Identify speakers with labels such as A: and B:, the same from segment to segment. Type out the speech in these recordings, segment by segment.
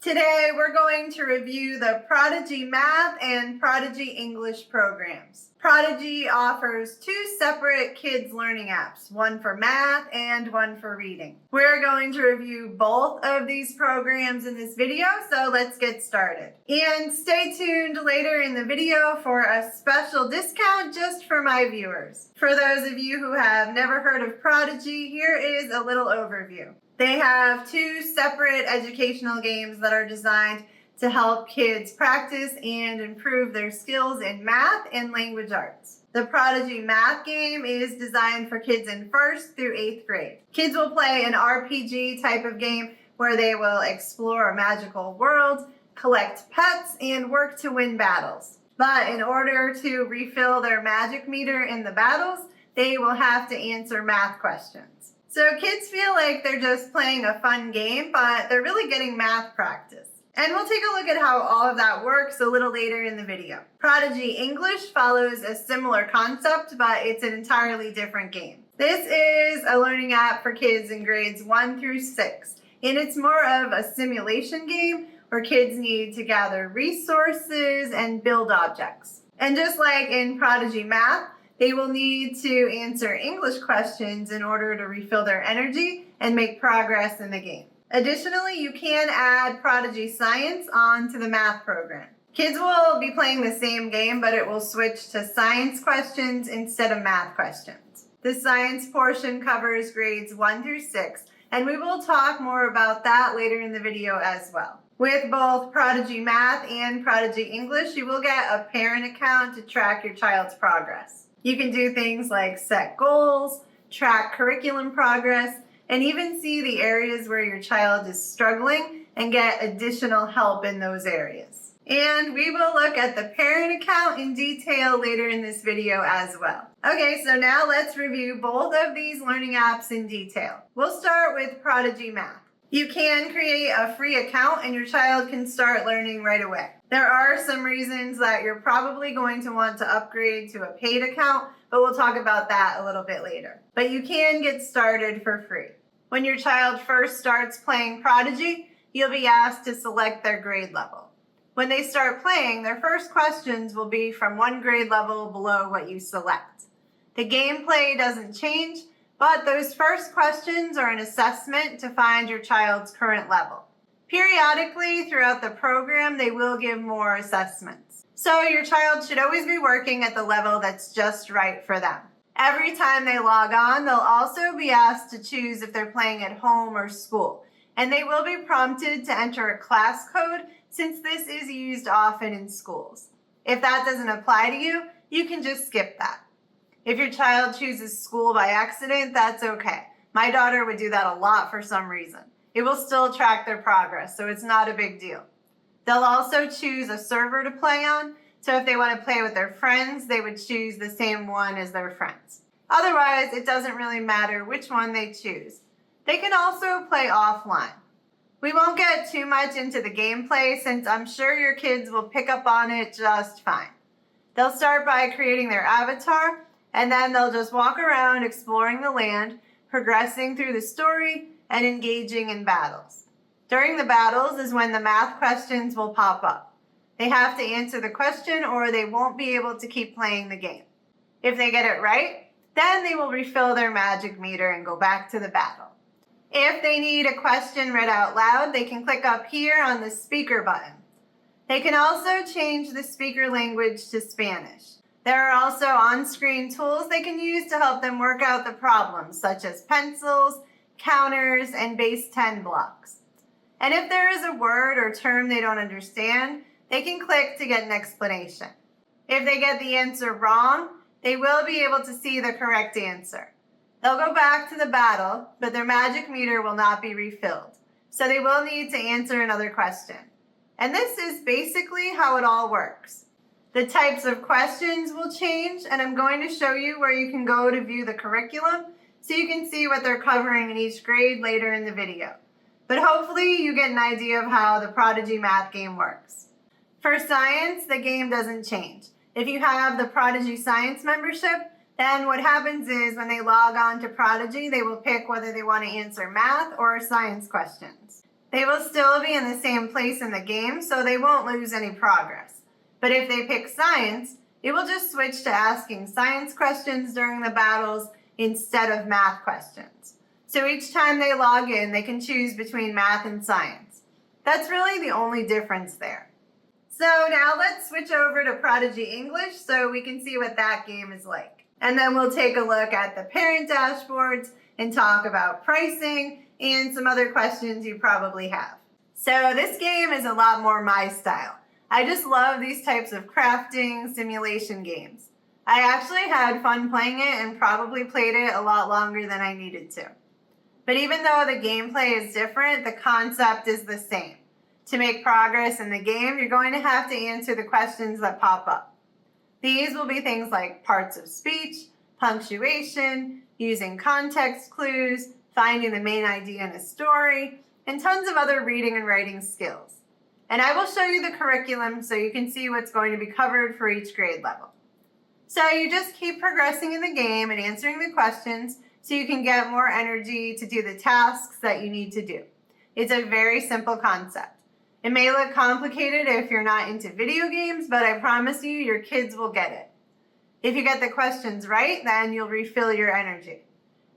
A: Today we're going to review the Prodigy Math and Prodigy English programs. Prodigy offers two separate kids learning apps, one for math and one for reading. We're going to review both of these programs in this video, so let's get started. And stay tuned later in the video for a special discount just for my viewers. For those of you who have never heard of Prodigy, here is a little overview. They have two separate educational games that are designed to help kids practice and improve their skills in math and language arts. The Prodigy Math game is designed for kids in 1st through 8th grade. Kids will play an RPG type of game where they will explore a magical world, collect pets, and work to win battles. But in order to refill their magic meter in the battles, they will have to answer math questions. So kids feel like they're just playing a fun game, but they're really getting math practice. And we'll take a look at how all of that works a little later in the video. Prodigy English follows a similar concept, but it's an entirely different game. This is a learning app for kids in grades 1 through 6, and it's more of a simulation game where kids need to gather resources and build objects. And just like in Prodigy Math, they will need to answer English questions in order to refill their energy and make progress in the game. Additionally, you can add Prodigy Science onto the math program. Kids will be playing the same game, but it will switch to science questions instead of math questions. The science portion covers grades 1 through 6, and we will talk more about that later in the video as well. With both Prodigy Math and Prodigy English, you will get a parent account to track your child's progress. You can do things like set goals, track curriculum progress, and even see the areas where your child is struggling and get additional help in those areas. And we will look at the parent account in detail later in this video as well. Okay, so now let's review both of these learning apps in detail. We'll start with Prodigy Math. You can create a free account and your child can start learning right away. There are some reasons that you're probably going to want to upgrade to a paid account, but we'll talk about that a little bit later. But you can get started for free. When your child first starts playing Prodigy, you'll be asked to select their grade level. When they start playing, their first questions will be from one grade level below what you select. The gameplay doesn't change, but those first questions are an assessment to find your child's current level. Periodically throughout the program, they will give more assessments. So your child should always be working at the level that's just right for them. Every time they log on, they'll also be asked to choose if they're playing at home or school. And they will be prompted to enter a class code since this is used often in schools. If that doesn't apply to you, you can just skip that. If your child chooses school by accident, that's okay. My daughter would do that a lot for some reason. It will still track their progress, so it's not a big deal. They'll also choose a server to play on, so if they want to play with their friends, they would choose the same one as their friends. Otherwise, it doesn't really matter which one they choose. They can also play offline. We won't get too much into the gameplay since I'm sure your kids will pick up on it just fine. They'll start by creating their avatar, and then they'll just walk around exploring the land, progressing through the story, and engaging in battles. During the battles is when the math questions will pop up. They have to answer the question or they won't be able to keep playing the game. If they get it right, then they will refill their magic meter and go back to the battle. If they need a question read out loud, they can click up here on the speaker button. They can also change the speaker language to Spanish. There are also on-screen tools they can use to help them work out the problems, such as pencils, counters, and base 10 blocks. And if there is a word or term they don't understand, they can click to get an explanation. If they get the answer wrong, they will be able to see the correct answer. They'll go back to the battle, but their magic meter will not be refilled, so they will need to answer another question. And this is basically how it all works. The types of questions will change, and I'm going to show you where you can go to view the curriculum so you can see what they're covering in each grade later in the video. But hopefully you get an idea of how the Prodigy Math game works. For science, the game doesn't change. If you have the Prodigy Science membership, then what happens is when they log on to Prodigy, they will pick whether they want to answer math or science questions. They will still be in the same place in the game, so they won't lose any progress. But if they pick science, it will just switch to asking science questions during the battles instead of math questions. So each time they log in, they can choose between math and science. That's really the only difference there. So now let's switch over to Prodigy English so we can see what that game is like. And then we'll take a look at the parent dashboards and talk about pricing and some other questions you probably have. So this game is a lot more my style. I just love these types of crafting simulation games. I actually had fun playing it and probably played it a lot longer than I needed to. But even though the gameplay is different, the concept is the same. To make progress in the game, you're going to have to answer the questions that pop up. These will be things like parts of speech, punctuation, using context clues, finding the main idea in a story, and tons of other reading and writing skills. And I will show you the curriculum so you can see what's going to be covered for each grade level. So you just keep progressing in the game and answering the questions so you can get more energy to do the tasks that you need to do. It's a very simple concept. It may look complicated if you're not into video games, but I promise you, your kids will get it. If you get the questions right, then you'll refill your energy.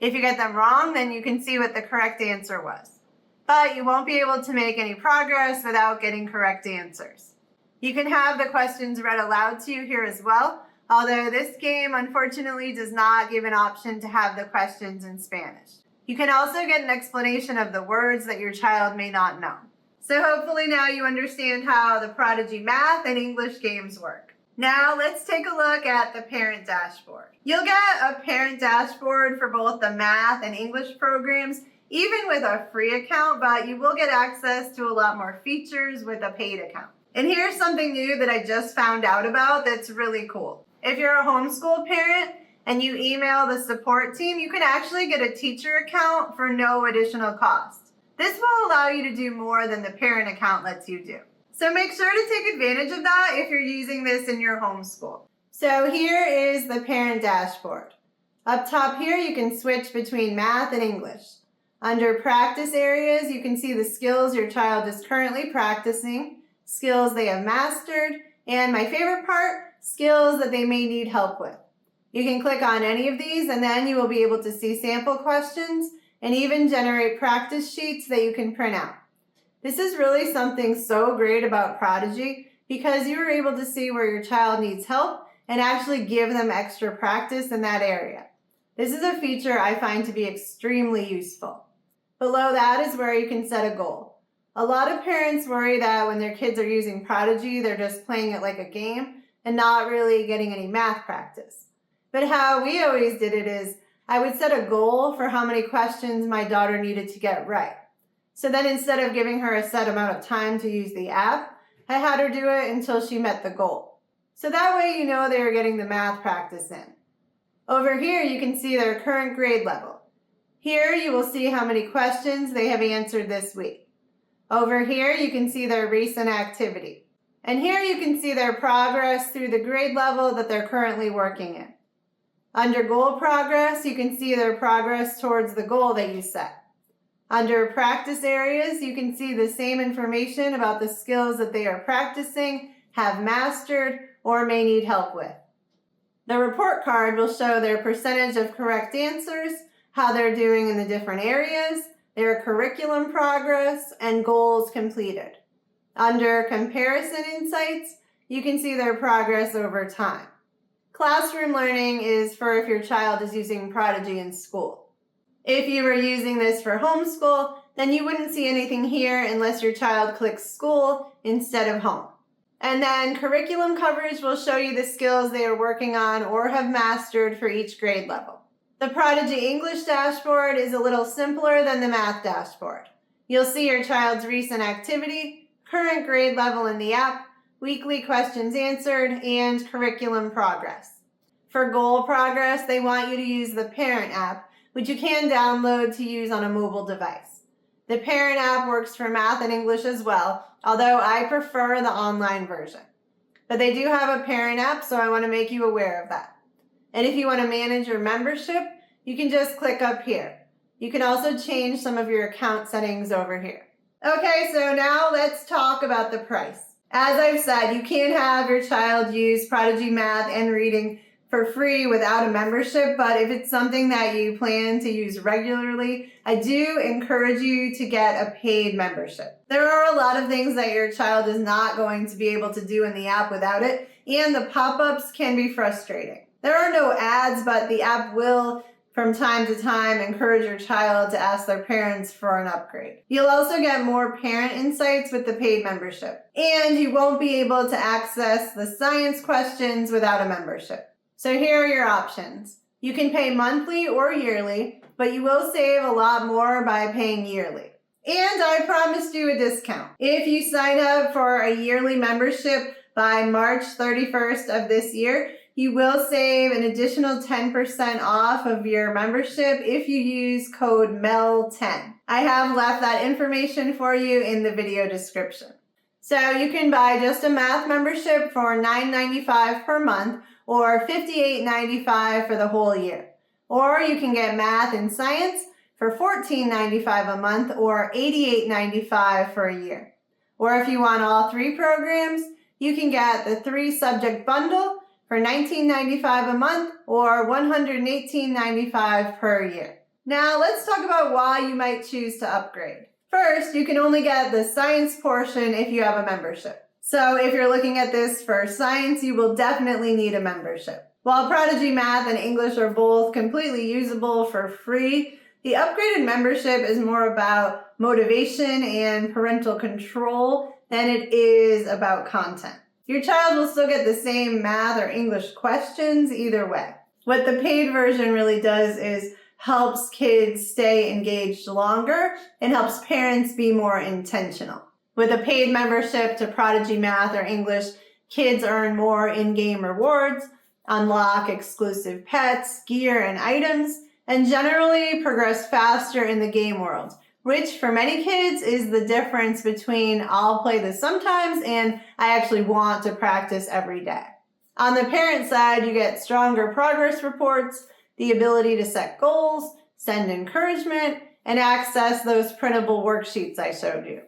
A: If you get them wrong, then you can see what the correct answer was. But you won't be able to make any progress without getting correct answers. You can have the questions read aloud to you here as well, although this game unfortunately does not give an option to have the questions in Spanish. You can also get an explanation of the words that your child may not know. So hopefully now you understand how the Prodigy Math and English games work. Now let's take a look at the parent dashboard. You'll get a parent dashboard for both the math and English programs, even with a free account, but you will get access to a lot more features with a paid account. And here's something new that I just found out about that's really cool. If you're a homeschool parent and you email the support team, you can actually get a teacher account for no additional cost. This will allow you to do more than the parent account lets you do. So make sure to take advantage of that if you're using this in your homeschool. So here is the parent dashboard. Up top here, you can switch between math and English. Under practice areas, you can see the skills your child is currently practicing, skills they have mastered, and my favorite part, skills that they may need help with. You can click on any of these and then you will be able to see sample questions and even generate practice sheets that you can print out. This is really something so great about Prodigy because you are able to see where your child needs help and actually give them extra practice in that area. This is a feature I find to be extremely useful. Below that is where you can set a goal. A lot of parents worry that when their kids are using Prodigy, they're just playing it like a game and not really getting any math practice. But how we always did it is I would set a goal for how many questions my daughter needed to get right. So then instead of giving her a set amount of time to use the app, I had her do it until she met the goal. So that way you know they were getting the math practice in. Over here you can see their current grade level. Here you will see how many questions they have answered this week. Over here you can see their recent activity. And here you can see their progress through the grade level that they're currently working in. Under goal progress, you can see their progress towards the goal that you set. Under practice areas, you can see the same information about the skills that they are practicing, have mastered, or may need help with. The report card will show their percentage of correct answers, how they're doing in the different areas, their curriculum progress, and goals completed. Under comparison insights, you can see their progress over time. Classroom learning is for if your child is using Prodigy in school. If you were using this for homeschool, then you wouldn't see anything here unless your child clicks school instead of home. And then curriculum coverage will show you the skills they are working on or have mastered for each grade level. The Prodigy English dashboard is a little simpler than the math dashboard. You'll see your child's recent activity, current grade level in the app, weekly questions answered, and curriculum progress. For goal progress, they want you to use the parent app, which you can download to use on a mobile device. The parent app works for math and English as well, although I prefer the online version. But they do have a parent app, so I want to make you aware of that. And if you want to manage your membership, you can just click up here. You can also change some of your account settings over here. Okay, so now let's talk about the price. As I've said, you can't have your child use Prodigy Math and Reading for free without a membership, but if it's something that you plan to use regularly, I do encourage you to get a paid membership. There are a lot of things that your child is not going to be able to do in the app without it, and the pop-ups can be frustrating. There are no ads, but the app will, from time to time, encourage your child to ask their parents for an upgrade. You'll also get more parent insights with the paid membership, and you won't be able to access the science questions without a membership. So here are your options. You can pay monthly or yearly, but you will save a lot more by paying yearly. And I promised you a discount. If you sign up for a yearly membership by March 31st of this year, you will save an additional 10% off of your membership if you use code MEL10. I have left that information for you in the video description. So you can buy just a math membership for $9.95 per month or $58.95 for the whole year. Or you can get math and science for $14.95 a month or $88.95 for a year. Or if you want all three programs, you can get the 3-subject bundle for $19.95 a month or $118.95 per year. Now let's talk about why you might choose to upgrade. First, you can only get the science portion if you have a membership. So if you're looking at this for science, you will definitely need a membership. While Prodigy Math and English are both completely usable for free, the upgraded membership is more about motivation and parental control than it is about content. Your child will still get the same math or English questions either way. What the paid version really does is helps kids stay engaged longer and helps parents be more intentional. With a paid membership to Prodigy Math or English, kids earn more in-game rewards, unlock exclusive pets, gear, and items, and generally progress faster in the game world, which for many kids is the difference between I'll play this sometimes and I actually want to practice every day. On the parent side, you get stronger progress reports, the ability to set goals, send encouragement, and access those printable worksheets I showed you.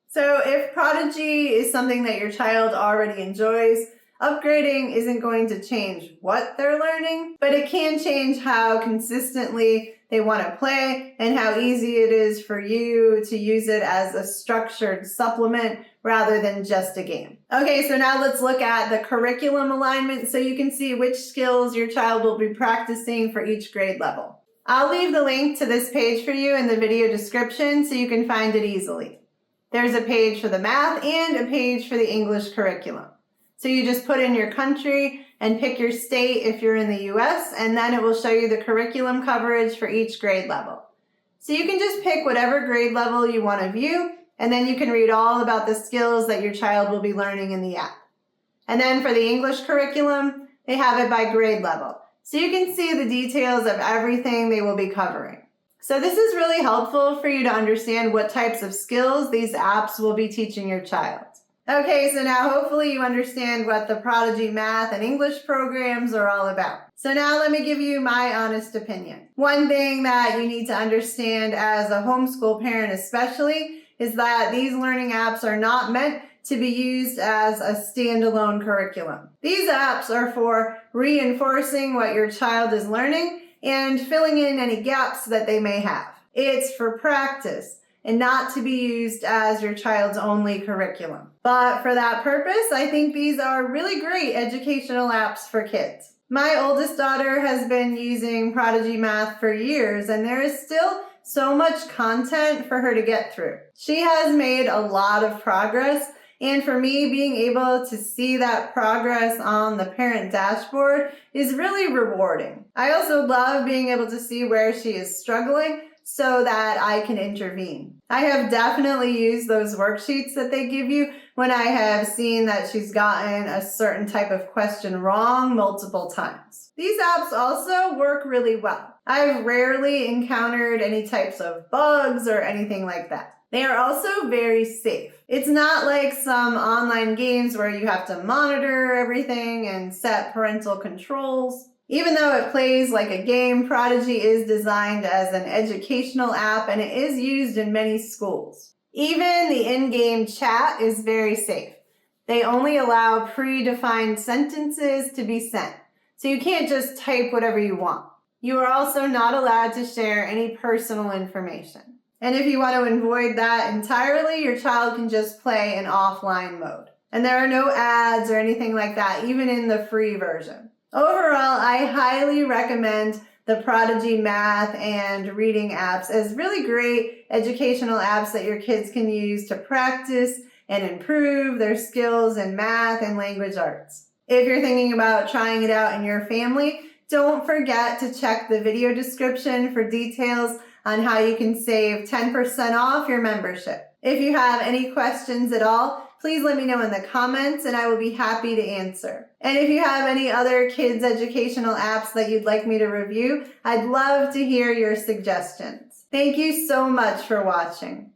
A: So if Prodigy is something that your child already enjoys, upgrading isn't going to change what they're learning, but it can change how consistently they want to play and how easy it is for you to use it as a structured supplement rather than just a game. Okay, so now let's look at the curriculum alignment so you can see which skills your child will be practicing for each grade level. I'll leave the link to this page for you in the video description so you can find it easily. There's a page for the math and a page for the English curriculum. So you just put in your country and pick your state if you're in the US, and then it will show you the curriculum coverage for each grade level. So you can just pick whatever grade level you want to view, and then you can read all about the skills that your child will be learning in the app. And then for the English curriculum, they have it by grade level. So you can see the details of everything they will be covering. So this is really helpful for you to understand what types of skills these apps will be teaching your child. Okay, so now hopefully you understand what the Prodigy Math and English programs are all about. So now let me give you my honest opinion. One thing that you need to understand as a homeschool parent especially is that these learning apps are not meant to be used as a standalone curriculum. These apps are for reinforcing what your child is learning and filling in any gaps that they may have. It's for practice and not to be used as your child's only curriculum. But for that purpose, I think these are really great educational apps for kids. My oldest daughter has been using Prodigy Math for years, and there is still so much content for her to get through. She has made a lot of progress, and for me, being able to see that progress on the parent dashboard is really rewarding. I also love being able to see where she is struggling so that I can intervene. I have definitely used those worksheets that they give you when I have seen that she's gotten a certain type of question wrong multiple times. These apps also work really well. I've rarely encountered any types of bugs or anything like that. They are also very safe. It's not like some online games where you have to monitor everything and set parental controls. Even though it plays like a game, Prodigy is designed as an educational app and it is used in many schools. Even the in-game chat is very safe. They only allow predefined sentences to be sent, so you can't just type whatever you want. You are also not allowed to share any personal information. And if you want to avoid that entirely, your child can just play in offline mode. And there are no ads or anything like that, even in the free version. Overall, I highly recommend the Prodigy Math and reading apps as really great educational apps that your kids can use to practice and improve their skills in math and language arts. If you're thinking about trying it out in your family, don't forget to check the video description for details on how you can save 10% off your membership. If you have any questions at all, please let me know in the comments and I will be happy to answer. And if you have any other kids educational apps that you'd like me to review, I'd love to hear your suggestions. Thank you so much for watching.